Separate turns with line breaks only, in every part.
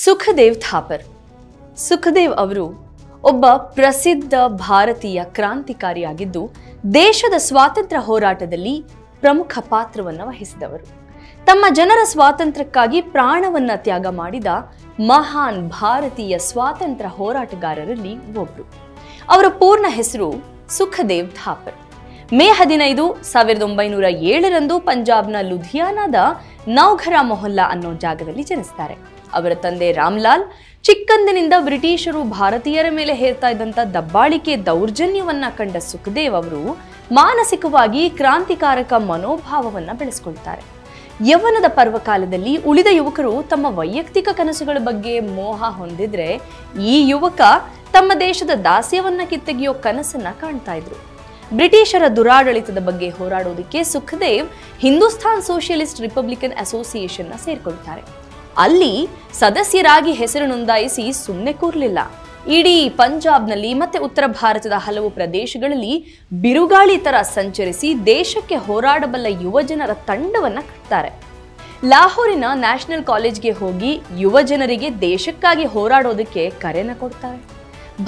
ಸುಖದೇವ್ ಥಾಪರ್. ಸುಖದೇವ್ ಅವರು ಒಬ್ಬ ಪ್ರಸಿದ್ಧ ಭಾರತೀಯ ಕ್ರಾಂತಿಕಾರಿಯಾಗಿದ್ದು ದೇಶದ ಸ್ವಾತಂತ್ರ್ಯ ಹೋರಾಟದಲ್ಲಿ ಪ್ರಮುಖ ಪಾತ್ರವನ್ನು ವಹಿಸಿದವರು. ತಮ್ಮ ಜನರ ಸ್ವಾತಂತ್ರ್ಯಕ್ಕಾಗಿ ಪ್ರಾಣವನ್ನ ತ್ಯಾಗ ಮಾಡಿದ ಮಹಾನ್ ಭಾರತೀಯ ಸ್ವಾತಂತ್ರ್ಯ ಹೋರಾಟಗಾರರಲ್ಲಿ ಒಬ್ಬರು. ಅವರ ಪೂರ್ಣ ಹೆಸರು ಸುಖದೇವ್ ಥಾಪರ್. ಮೇ 15, 1907 ಪಂಜಾಬ್ನ ಲುಧಿಯಾನಾದ ನೌಘರಾ ಮೊಹಲ್ಲಾ ಅನ್ನೋ ಜಾಗದಲ್ಲಿ ಜನಿಸ್ತಾರೆ. ಅವರ ತಂದೆ ರಾಮ್ಲಾಲ್ ಚಿಕ್ಕಂದಿನಿಂದ ಬ್ರಿಟಿಷರು ಭಾರತೀಯರ ಮೇಲೆ ಹೇರ್ತಾ ಇದ್ದಂತ ದಬ್ಬಾಳಿಕೆ ದೌರ್ಜನ್ಯವನ್ನ ಕಂಡ ಸುಖದೇವ್ ಅವರು ಮಾನಸಿಕವಾಗಿ ಕ್ರಾಂತಿಕಾರಕ ಮನೋಭಾವವನ್ನ ಬೆಳೆಸ್ಕೊಳ್ತಾರೆ. ಯೌವನದ ಪರ್ವಕಾಲದಲ್ಲಿ ಉಳಿದ ಯುವಕರು ತಮ್ಮ ವೈಯಕ್ತಿಕ ಕನಸುಗಳ ಬಗ್ಗೆ ಮೋಹ ಹೊಂದಿದ್ರೆ, ಈ ಯುವಕ ತಮ್ಮ ದೇಶದ ದಾಸ್ಯವನ್ನ ಕಿತ್ತೆಗೆಯೋ ಕನಸನ್ನ ಕಾಣ್ತಾ ಇದ್ರು. ಬ್ರಿಟಿಷರ ದುರಾಡಳಿತದ ಬಗ್ಗೆ ಹೋರಾಡೋದಕ್ಕೆ Sukhdev Hindustan Socialist Republican Association ನ ಸೇರ್ಕೊಳ್ತಾರೆ. ಅಲ್ಲಿ ಸದಸ್ಯರಾಗಿ ಹೆಸರು ನೋಂದಾಯಿಸಿ ಸುಮ್ಮನೆ ಕೂರ್ಲಿಲ್ಲ. ಇಡೀ ಪಂಜಾಬ್ನಲ್ಲಿ ಮತ್ತೆ ಉತ್ತರ ಭಾರತದ ಹಲವು ಪ್ರದೇಶಗಳಲ್ಲಿ ಬಿರುಗಾಳಿ ತರ ಸಂಚರಿಸಿ ದೇಶಕ್ಕೆ ಹೋರಾಡಬಲ್ಲ ಯುವಜನರ ತಂಡವನ್ನ ಕಟ್ತಾರೆ. ಲಾಹೋರಿನ ನ್ಯಾಷನಲ್ ಕಾಲೇಜ್ಗೆ ಹೋಗಿ ಯುವಜನರಿಗೆ ದೇಶಕ್ಕಾಗಿ ಹೋರಾಡೋದಕ್ಕೆ ಕರೆನ ಕೊಡ್ತಾರೆ.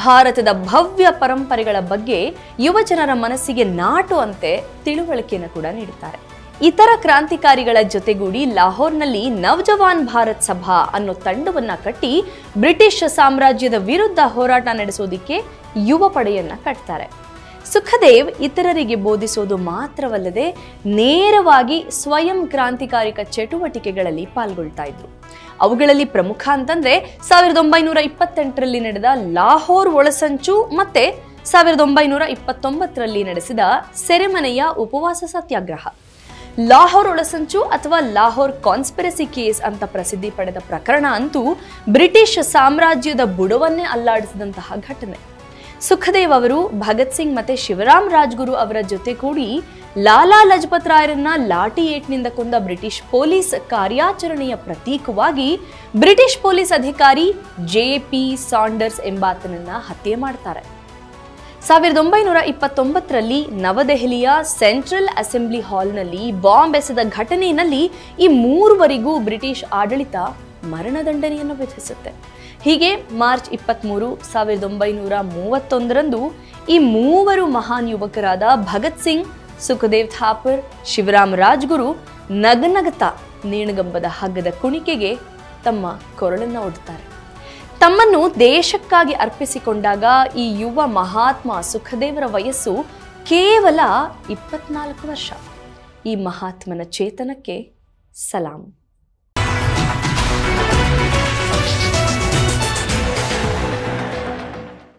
ಭಾರತದ ಭವ್ಯ ಪರಂಪರೆಗಳ ಬಗ್ಗೆ ಯುವಜನರ ಮನಸ್ಸಿಗೆ ನಾಟುವಂತೆ ತಿಳುವಳಿಕೆಯನ್ನು ಕೂಡ ನೀಡುತ್ತಾರೆ. ಇತರ ಕ್ರಾಂತಿಕಾರಿಗಳ ಜೊತೆಗೂಡಿ ಲಾಹೋರ್ನಲ್ಲಿ ನವಜವಾನ್ ಭಾರತ್ ಸಭಾ ಅನ್ನೋ ತಂಡವನ್ನ ಕಟ್ಟಿ ಬ್ರಿಟಿಷ್ ಸಾಮ್ರಾಜ್ಯದ ವಿರುದ್ಧ ಹೋರಾಟ ನಡೆಸೋದಿಕ್ಕೆ ಯುವ ಪಡೆಯನ್ನ ಕಟ್ತಾರೆ. ಸುಖದೇವ್ ಇತರರಿಗೆ ಬೋಧಿಸೋದು ಮಾತ್ರವಲ್ಲದೆ ನೇರವಾಗಿ ಸ್ವಯಂ ಕ್ರಾಂತಿಕಾರಿಕ ಚಟುವಟಿಕೆಗಳಲ್ಲಿ ಪಾಲ್ಗೊಳ್ತಾ ಇದ್ರು. ಅವುಗಳಲ್ಲಿ ಪ್ರಮುಖ ಅಂತಂದ್ರೆ 1928 ನಡೆದ ಲಾಹೋರ್ ಒಳಸಂಚು ಮತ್ತೆ 1929 ನಡೆಸಿದ ಸೆರೆಮನೆಯ ಉಪವಾಸ ಸತ್ಯಾಗ್ರಹ. ಲಾಹೋರ್ ಒಳಸಂಚು ಅಥವಾ ಲಾಹೋರ್ ಕಾನ್ಸ್ಪಿರಸಿ ಕೇಸ್ ಅಂತ ಪ್ರಸಿದ್ಧಿ ಪಡೆದ ಪ್ರಕರಣ ಅಂತೂ ಬ್ರಿಟಿಷ್ ಸಾಮ್ರಾಜ್ಯದ ಬುಡವನ್ನೇ ಅಲ್ಲಾಡಿಸಿದಂತಹ ಘಟನೆ. ಸುಖದೇವ್ ಅವರು ಭಗತ್ ಸಿಂಗ್ ಮತ್ತೆ ಶಿವರಾಮ್ ರಾಜ್ಗುರು ಅವರ ಜೊತೆ ಕೂಡಿ ಲಾಲಾ ಲಜಪತ್ ರಾಯರನ್ನ ಲಾಠಿ ಏಟ್ನಿಂದ ಕೊಂದ ಬ್ರಿಟಿಷ್ ಪೊಲೀಸ್ ಕಾರ್ಯಾಚರಣೆಯ ಪ್ರತೀಕವಾಗಿ ಬ್ರಿಟಿಷ್ ಪೊಲೀಸ್ ಅಧಿಕಾರಿ JP ಸಾಂಡರ್ಸ್ ಎಂಬಾತನನ್ನ ಹತ್ಯೆ ಮಾಡ್ತಾರೆ. 1929 ನವದೆಹಲಿಯ ಸೆಂಟ್ರಲ್ ಅಸೆಂಬ್ಲಿ ಹಾಲ್ನಲ್ಲಿ ಬಾಂಬ್ ಎಸೆದ ಘಟನೆಯಲ್ಲಿ ಈ ಮೂರುವರಿಗೂ ಬ್ರಿಟಿಷ್ ಆಡಳಿತ ಮರಣದಂಡನೆಯನ್ನು ವಿಧಿಸುತ್ತೆ. ಹೀಗೆ ಮಾರ್ಚ್ 23, 1931 ಈ ಮೂವರು ಮಹಾನ್ ಯುವಕರಾದ ಭಗತ್ ಸಿಂಗ್, ಸುಖದೇವ್ ಥಾಪರ್, ಶಿವರಾಮ್ ರಾಜ್ಗುರು ನಗನಗತಾ ನೇಣುಗಂಬದ ಹಗ್ಗದ ಕುಣಿಕೆಗೆ ತಮ್ಮ ಕೊರಳನ್ನ ಒಡ್ತಾರೆ. ತಮ್ಮನ್ನು ದೇಶಕ್ಕಾಗಿ ಅರ್ಪಿಸಿಕೊಂಡಾಗ ಈ ಯುವ ಮಹಾತ್ಮ ಸುಖದೇವರ ವಯಸ್ಸು ಕೇವಲ 24 ವರ್ಷ. ಈ ಮಹಾತ್ಮನ ಚೇತನಕ್ಕೆ ಸಲಾಂ.